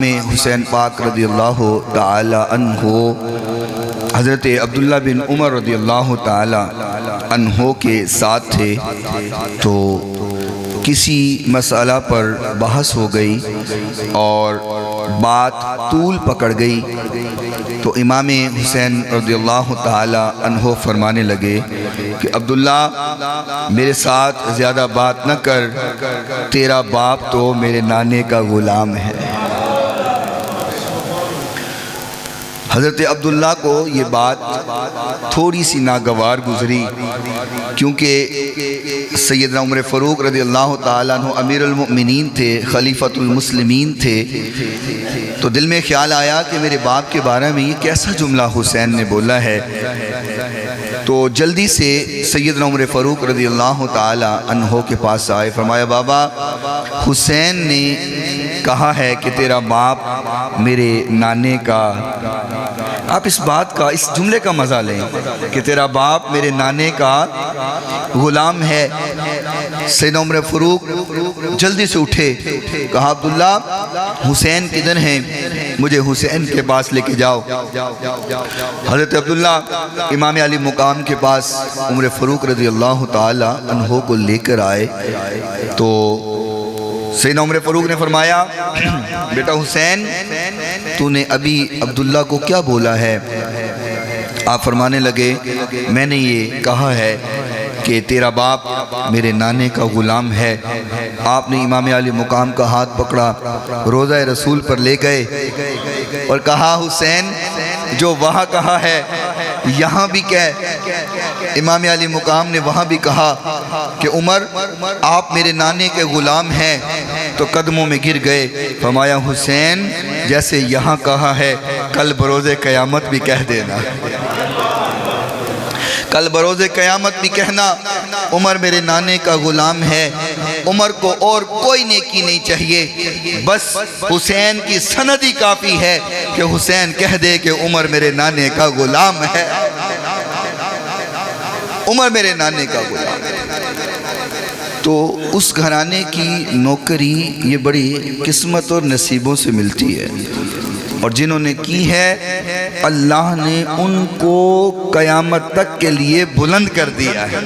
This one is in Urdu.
حسین پاک رضی اللہ تعالی عنہ حضرت عبداللہ بن عمر رضی اللہ تعالی عنہ کے ساتھ تھے، تو کسی مسئلہ پر بحث ہو گئی اور بات طول پکڑ گئی، تو امام حسین رضی اللہ تعالی عنہ فرمانے لگے کہ عبداللہ میرے ساتھ زیادہ بات نہ کر، تیرا باپ تو میرے نانے کا غلام ہے۔ حضرت عبداللہ کو یہ بات تھوڑی سی ناگوار گزری، کیونکہ سیدنا عمر فاروق رضی اللہ تعالیٰ عنہ امیر المؤمنین تھے، خلیفۃ المسلمین تھے، تو دل میں خیال آیا کہ میرے باپ کے بارے میں یہ کیسا جملہ حسین نے بولا ہے۔ تو جلدی سے سیدنا عمر فاروق رضی اللہ تعالیٰ عنہ کے پاس آئے، فرمایا بابا حسین نے کہا ہے کہ تیرا باپ میرے نانے کا، آپ اس بات کا، اس جملے کا مزہ لیں کہ تیرا باپ میرے نانے کا غلام ہے۔ سیدنا عمر فاروق جلدی سے اٹھے، کہا عبداللہ حسین کدھر ہیں، مجھے حسین کے پاس لے کے جاؤ۔ حضرت عبداللہ امام علی مقام کے پاس عمر فاروق رضی اللہ تعالی عنہ کو لے کر آئے، تو سیدنا عمر فاروق نے فرمایا بیٹا حسین تو نے ابھی عبداللہ کو کیا بولا ہے؟ آپ فرمانے لگے میں نے یہ کہا ہے کہ تیرا باپ میرے نانے کا غلام ہے۔ آپ نے امام علی مقام کا ہاتھ پکڑا، روضہ رسول پر لے گئے اور کہا حسین جو وہاں کہا ہے یہاں بھی کہہ۔ امام علی مقام نے وہاں بھی کہا کہ عمر آپ میرے نانے کے غلام ہیں، تو قدموں میں گر گئے، فرمایا حسین جیسے یہاں کہا ہے کل بروز قیامت بھی کہہ دینا، کل بروز قیامت بھی کہنا عمر میرے نانے کا غلام ہے۔ عمر کو اور کوئی نیکی نہیں چاہیے، بس حسین کی سند ہی کافی ہے کہ حسین کہہ دے کہ عمر میرے نانے کا غلام ہے، عمر میرے نانے کا غلام ہے۔ تو اس گھرانے کی نوکری یہ بڑی قسمت اور نصیبوں سے ملتی ہے، اور جنہوں نے کی ہے اللہ نے ان کو قیامت تک کے لیے بلند کر دیا ہے۔